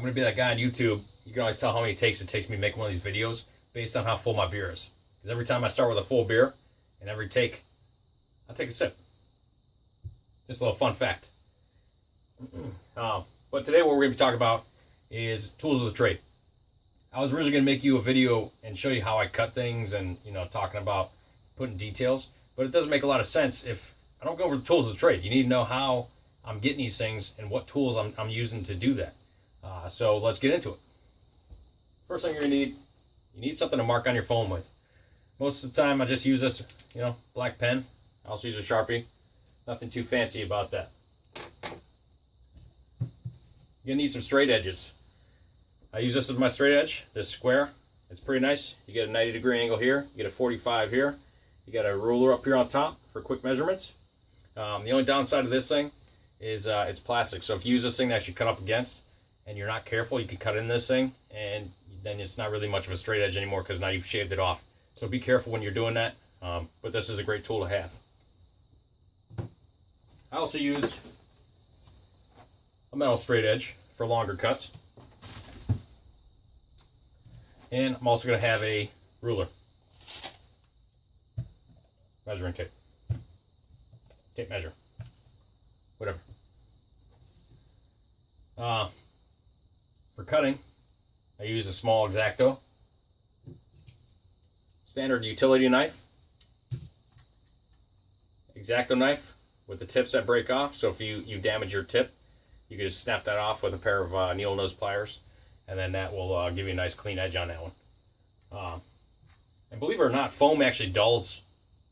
going to be that guy on YouTube. You can always tell how many takes it takes me to make one of these videos based on how full my beer is. Because every time I start with a full beer, and every take, I take a sip. Just a little fun fact. But today what we're going to be talking about is tools of the trade. I was originally going to make you a video and show you how I cut things and, talking about putting details. But it doesn't make a lot of sense if I don't go over the tools of the trade. You need to know how I'm getting these things and what tools I'm using to do that. So let's get into it. First thing you're going to need, you need something to mark on your phone with. Most of the time I just use this, black pen. I also use a Sharpie. Nothing too fancy about that. You're going to need some straight edges. I use this as my straight edge, this square. It's pretty nice. You get a 90-degree angle here. You get a 45 here. You got a ruler up here on top for quick measurements. The only downside of this thing is it's plastic. So if you use this thing that you cut up against and you're not careful, you can cut in this thing and then it's not really much of a straight edge anymore because now you've shaved it off. So be careful when you're doing that. But this is a great tool to have. I also use a metal straight edge for longer cuts. And I'm also going to have a ruler. Measuring tape. Tape measure. Whatever. For cutting, I use a small X-Acto. Standard utility knife. X-Acto knife with the tips that break off. So if you damage your tip, you can just snap that off with a pair of needle nose pliers. And then that will give you a nice clean edge on that one. And believe it or not, foam actually dulls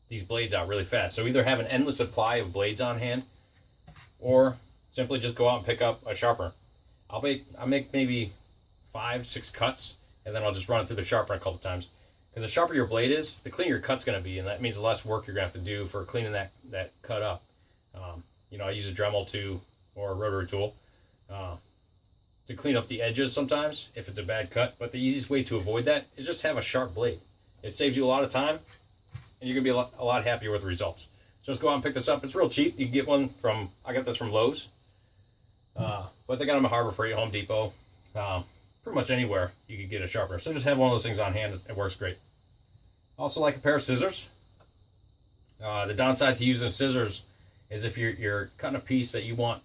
these blades out really fast. So either have an endless supply of blades on hand, or simply just go out and pick up a sharpener. I'll make maybe 5-6 cuts, and then I'll just run it through the sharpener a couple times. Because the sharper your blade is, the cleaner your cut's going to be, and that means the less work you're going to have to do for cleaning that cut up. I use a Dremel or a rotary tool to clean up the edges sometimes if it's a bad cut. But the easiest way to avoid that is just have a sharp blade. It saves you a lot of time, and you're going to be a lot happier with the results. Just go out and pick this up. It's real cheap. You can get one I got this from Lowe's. But they got them at Harbor Freight, Home Depot. Pretty much anywhere you can get a sharpener. So just have one of those things on hand. It works great. Also like a pair of scissors. The downside to using scissors is if you're cutting a piece that you want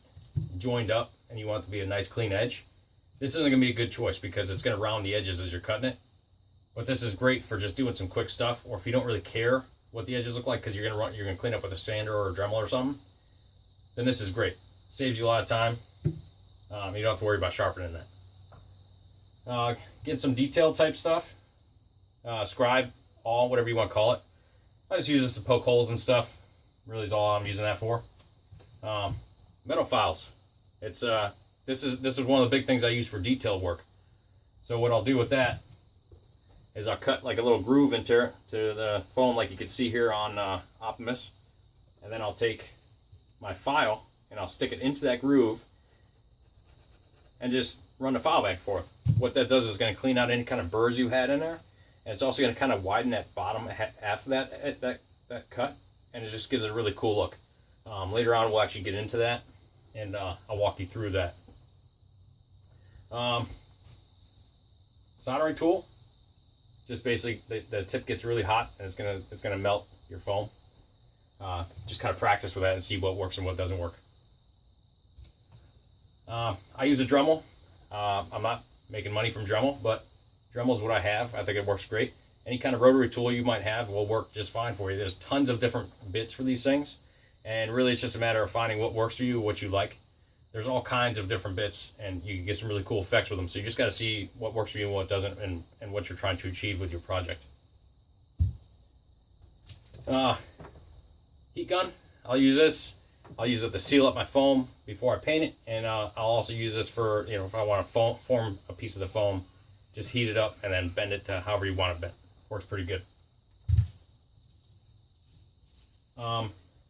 joined up and you want it to be a nice clean edge, this isn't going to be a good choice because it's going to round the edges as you're cutting it. But this is great for just doing some quick stuff, or if you don't really care what the edges look like because you're going to clean up with a sander or a Dremel or something, then this is great. Saves you a lot of time. You don't have to worry about sharpening that. Get some detail type stuff. Scribe, awl, whatever you want to call it. I just use this to poke holes and stuff. Really is all I'm using that for. Metal files. It's this is one of the big things I use for detailed work. So what I'll do with that is I'll cut like a little groove into the foam, like you can see here on Optimus, and then I'll take my file and I'll stick it into that groove and just run the file back and forth. What that does is going to clean out any kind of burrs you had in there, and it's also going to kind of widen that bottom half of that cut, and it just gives it a really cool look. Later on we'll actually get into that, and I'll walk you through that. Soldering tool. Just basically the tip gets really hot and it's gonna melt your foam. Just kind of practice with that and see what works and what doesn't work. I use a Dremel. I'm not making money from Dremel, but Dremel is what I have. I think it works great. Any kind of rotary tool you might have will work just fine for you. There's tons of different bits for these things, and really it's just a matter of finding what works for you, what you like. There's all kinds of different bits, and you can get some really cool effects with them. So you just got to see what works for you and what doesn't, and what you're trying to achieve with your project. Heat gun. I'll use this. I'll use it to seal up my foam before I paint it, and I'll also use this for, if I want to form a piece of the foam, just heat it up and then bend it to however you want it bent. Works pretty good.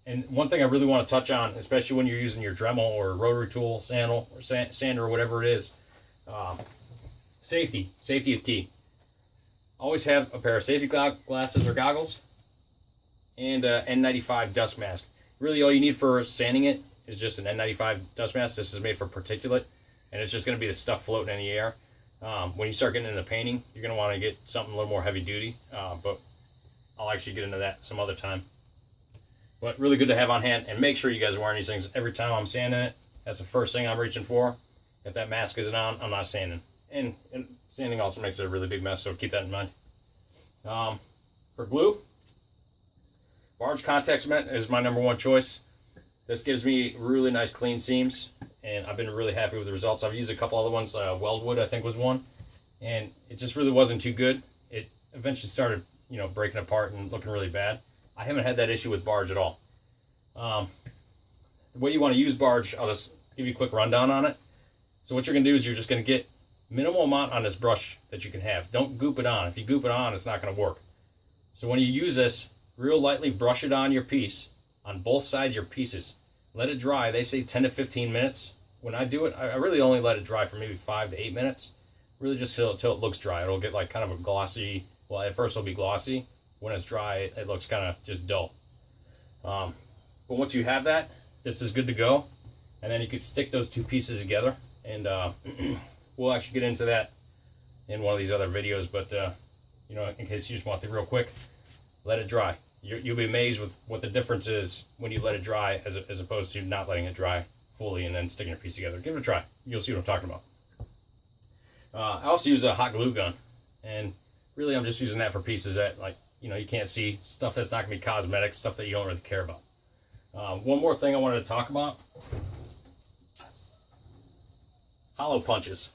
And one thing I really want to touch on, especially when you're using your Dremel or rotary tool, sander, or whatever it is, safety. Safety is key. Always have a pair of safety glasses or goggles and an N95 dust mask. Really all you need for sanding it is just an N95 dust mask. This is made for particulate. and it's just going to be the stuff floating in the air. When you start getting into painting, you're going to want to get something a little more heavy duty, but I'll actually get into that some other time. But really good to have on hand, and make sure you guys are wearing these things every time I'm sanding it. That's the first thing I'm reaching for. If that mask isn't on, I'm not sanding. And sanding also makes it a really big mess, so keep that in mind. For glue, barge contact cement is my #1 choice. This gives me really nice clean seams, and I've been really happy with the results. I've used a couple other ones, Weldwood I think was one, and it just really wasn't too good. It eventually started, you know, breaking apart and looking really bad. I haven't had that issue with barge at all. The way you want to use barge, I'll just give you a quick rundown on it. So what you're going to do is you're just going to get minimal amount on this brush that you can have. Don't goop it on. If you goop it on, it's not going to work. So when you use this, real lightly brush it on your piece, on both sides of your pieces. Let it dry. They say 10 to 15 minutes. When I do it, I really only let it dry for maybe 5 to 8 minutes. Really just till it looks dry. It'll get like kind of a glossy, well, at first it'll be glossy. When it's dry, it looks kind of just dull. But once you have that, this is good to go. And then you could stick those two pieces together. And we'll actually get into that in one of these other videos. But, you know, in case you just want the real quick, let it dry. You'll be amazed with what the difference is when you let it dry as opposed to not letting it dry fully and then sticking your piece together. Give it a try. You'll see what I'm talking about. I also use a hot glue gun. And really I'm just using that for pieces that, like, you know, you can't see, stuff that's not going to be cosmetic, stuff that you don't really care about. One more thing I wanted to talk about. Hollow punches.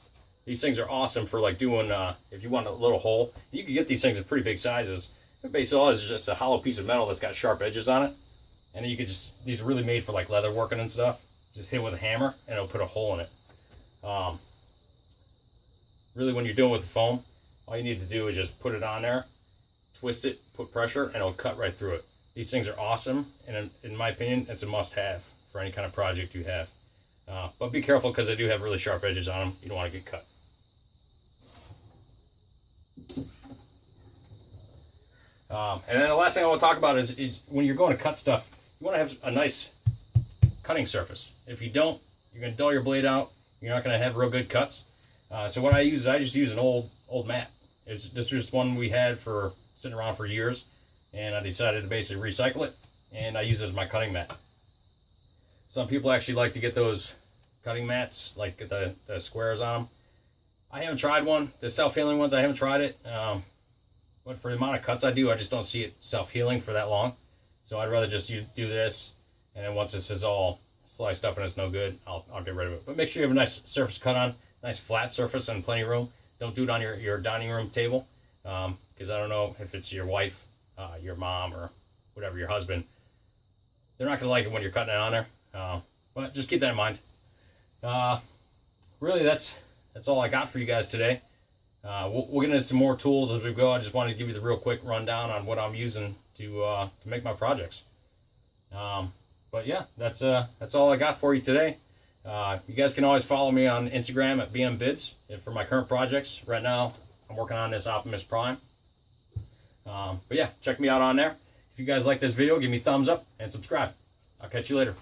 These things are awesome for like doing, if you want a little hole, you can get these things in pretty big sizes. Basically all it is just a hollow piece of metal that's got sharp edges on it. And then you could just, these are really made for like leather working and stuff. Just hit it with a hammer and it'll put a hole in it. Really when you're doing with the foam, all you need to do is just put it on there, twist it, put pressure, and it'll cut right through it. These things are awesome, and in my opinion, it's a must-have for any kind of project you have. But be careful because they do have really sharp edges on them. You don't want to get cut. And then the last thing I want to talk about is when you're going to cut stuff, you want to have a nice cutting surface. If you don't, you're going to dull your blade out. You're not going to have real good cuts. So what I use is I just use an old mat. This is just one we had for sitting around for years, and I decided to basically recycle it, and I use it as my cutting mat. Some people actually like to get those cutting mats, like get the squares on them. I haven't tried one. The self-healing ones, I haven't tried it. But for the amount of cuts I do, I just don't see it self-healing for that long. So I'd rather just do this, and then once this is all sliced up and it's no good, I'll get rid of it. But make sure you have a nice surface cut on, nice flat surface and plenty of room. Don't do it on your dining room table, because I don't know if it's your wife, your mom, or whatever, your husband. They're not going to like it when you're cutting it on there. But just keep that in mind. Really, that's all I got for you guys today. We'll get into some more tools as we go. I just wanted to give you the real quick rundown on what I'm using to make my projects. But yeah, that's all I got for you today. You guys can always follow me on Instagram at BMBids for my current projects. Right now, I'm working on this Optimus Prime. But yeah, check me out on there. If you guys like this video, give me a thumbs up and subscribe. I'll catch you later.